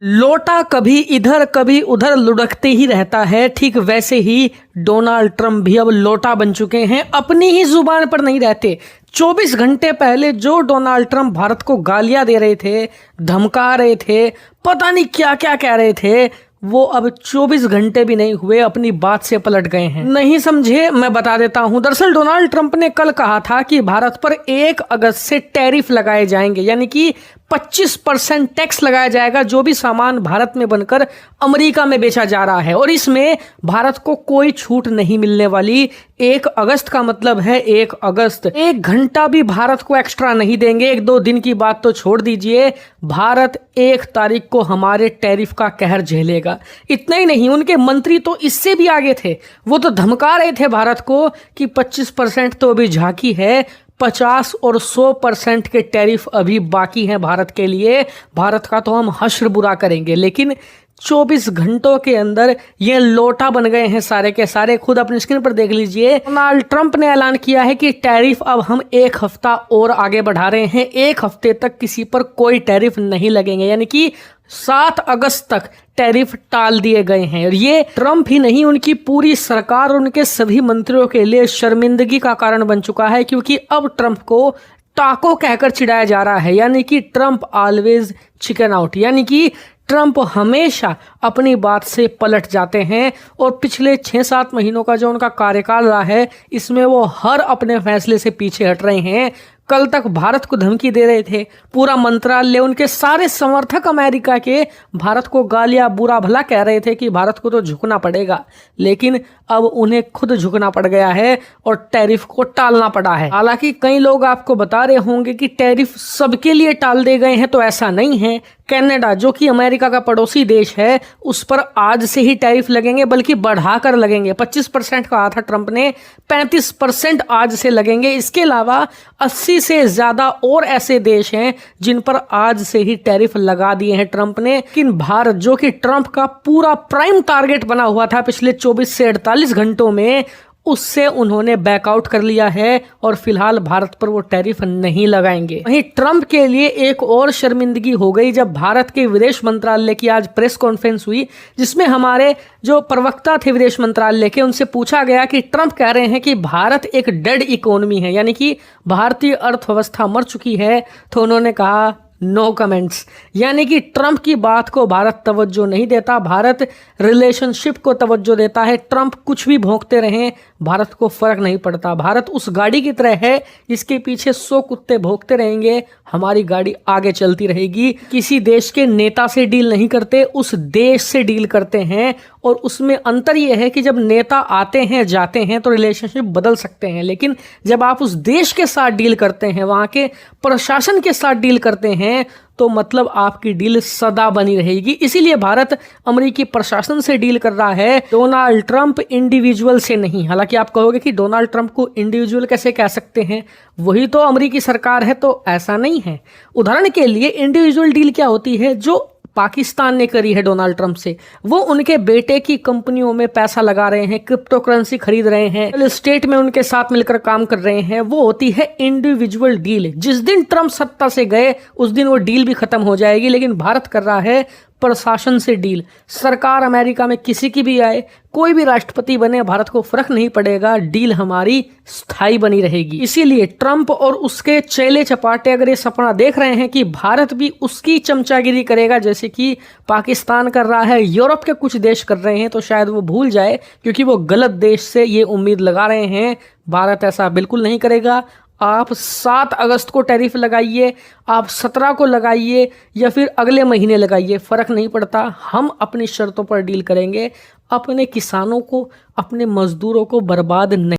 लोटा कभी इधर कभी उधर लुढ़कते ही रहता है। ठीक वैसे ही डोनाल्ड ट्रंप भी अब लोटा बन चुके हैं, अपनी ही जुबान पर नहीं रहते। 24 घंटे पहले जो डोनाल्ड ट्रंप भारत को गालियां दे रहे थे, धमका रहे थे, पता नहीं क्या क्या कह रहे थे, वो अब 24 घंटे भी नहीं हुए अपनी बात से पलट गए हैं। नहीं समझे, मैं बता देता हूं। दरअसल डोनाल्ड ट्रंप ने कल कहा था कि भारत पर 1 अगस्त से टैरिफ लगाए जाएंगे, यानी कि 25% टैक्स लगाया जाएगा जो भी सामान भारत में बनकर अमेरिका में बेचा जा रहा है, और इसमें भारत को कोई छूट नहीं मिलने वाली। 1 अगस्त का मतलब है 1 अगस्त। 1 घंटा भी भारत को एक्स्ट्रा नहीं देंगे। 1-2 दिन की बात तो छोड़ दीजिए, भारत 1 तारीख को हमारे टैरिफ का कहर झेलेगा। इतना ही नहीं, उनके मंत्री तो इससे भी आगे थे। वो तो धमका रहे थे भारत को कि 25% तो अभी झांकी है, 50 और 100% के टैरिफ अभी बाकी हैं भारत के लिए। भारत का तो हम हश्र बुरा करेंगे। लेकिन 24 घंटों के अंदर ये लोटा बन गए हैं सारे के सारे। खुद अपनी स्क्रीन पर देख लीजिए, डोनाल्ड ट्रंप ने ऐलान किया है कि टैरिफ अब हम 1 हफ्ता और आगे बढ़ा रहे हैं। 1 हफ्ते तक किसी पर कोई टैरिफ नहीं लगेंगे, यानी कि 7 अगस्त तक टैरिफ टाल दिए गए हैं। और ये ट्रंप ही नहीं, उनकी पूरी सरकार और उनके सभी मंत्रियों के लिए शर्मिंदगी का कारण बन चुका है, क्योंकि अब ट्रंप को टाको कहकर चिढ़ाया जा रहा है, यानी कि ट्रंप ऑलवेज चिकन आउट, यानी कि ट्रंप हमेशा अपनी बात से पलट जाते हैं। और पिछले 6-7 महीनों का जो उनका कार्यकाल रहा है, इसमें वो हर अपने फैसले से पीछे हट रहे हैं। कल तक भारत को धमकी दे रहे थे, पूरा मंत्रालय, उनके सारे समर्थक अमेरिका के भारत को गालियां बुरा भला कह रहे थे कि भारत को तो झुकना पड़ेगा। लेकिन अब उन्हें खुद झुकना पड़ गया है और टैरिफ को टालना पड़ा है। हालांकि कई लोग आपको बता रहे होंगे कि टैरिफ सबके लिए टाल दे गए हैं, तो ऐसा नहीं है। कनाडा, जो कि अमेरिका का पड़ोसी देश है, उस पर आज से ही टैरिफ लगेंगे, बल्कि बढ़ाकर लगेंगे। 25% कहा था ट्रंप ने, 35% आज से लगेंगे। इसके अलावा 80 से ज्यादा और ऐसे देश हैं जिन पर आज से ही टैरिफ लगा दिए हैं ट्रंप ने। लेकिन भारत, जो कि ट्रंप का पूरा प्राइम टारगेट बना हुआ था पिछले 24 से 48 घंटों में, उससे उन्होंने बैकआउट कर लिया है और फिलहाल भारत पर वो टैरिफ नहीं लगाएंगे। वहीं ट्रंप के लिए एक और शर्मिंदगी हो गई जब भारत के विदेश मंत्रालय की आज प्रेस कॉन्फ्रेंस हुई, जिसमें हमारे जो प्रवक्ता थे विदेश मंत्रालय के, उनसे पूछा गया कि ट्रंप कह रहे हैं कि भारत एक डेड इकोनॉमी है, यानी कि भारतीय अर्थव्यवस्था मर चुकी है। तो उन्होंने कहा नो कमेंट्स, यानी कि ट्रंप की बात को भारत तवज्जो नहीं देता, भारत रिलेशनशिप को तवज्जो देता है। ट्रंप कुछ भी भौंकते रहें, भारत को फर्क नहीं पड़ता। भारत उस गाड़ी की तरह है जिसके पीछे 100 कुत्ते भौंकते रहेंगे, हमारी गाड़ी आगे चलती रहेगी। किसी देश के नेता से डील नहीं करते, उस देश से डील करते हैं। और उसमें अंतर यह है कि जब नेता आते हैं जाते हैं तो रिलेशनशिप बदल सकते हैं, लेकिन जब आप उस देश के साथ डील करते हैं, वहां के प्रशासन के साथ डील करते हैं, तो मतलब आपकी डील सदा बनी रहेगी। इसीलिए भारत अमेरिकी प्रशासन से डील कर रहा है, डोनाल्ड ट्रंप इंडिविजुअल से नहीं। हालांकि आप कहोगे कि डोनाल्ड ट्रंप को इंडिविजुअल कैसे कह सकते हैं, वही तो अमेरिकी सरकार है। तो ऐसा नहीं है। उदाहरण के लिए इंडिविजुअल डील क्या होती है, जो पाकिस्तान ने करी है डोनाल्ड ट्रंप से। वो उनके बेटे की कंपनियों में पैसा लगा रहे हैं, क्रिप्टो करेंसी खरीद रहे हैं, रियल एस्टेट में उनके साथ मिलकर काम कर रहे हैं। वो होती है इंडिविजुअल डील। जिस दिन ट्रंप सत्ता से गए उस दिन वो डील भी खत्म हो जाएगी। लेकिन भारत कर रहा है प्रशासन से डील। सरकार अमेरिका में किसी की भी आए, कोई भी राष्ट्रपति बने, भारत को फर्क नहीं पड़ेगा, डील हमारी स्थायी बनी रहेगी। इसीलिए ट्रंप और उसके चेले चपाटे अगर ये सपना देख रहे हैं कि भारत भी उसकी चमचागिरी करेगा जैसे कि पाकिस्तान कर रहा है, यूरोप के कुछ देश कर रहे हैं, तो शायद वो भूल जाए, क्योंकि वो गलत देश से ये उम्मीद लगा रहे हैं। भारत ऐसा बिल्कुल नहीं करेगा। आप 7 अगस्त को टैरिफ लगाइए, आप 17 को लगाइए, या फिर अगले महीने लगाइए, फर्क नहीं पड़ता। हम अपनी शर्तों पर डील करेंगे। अपने किसानों को, अपने मजदूरों को बर्बाद नहीं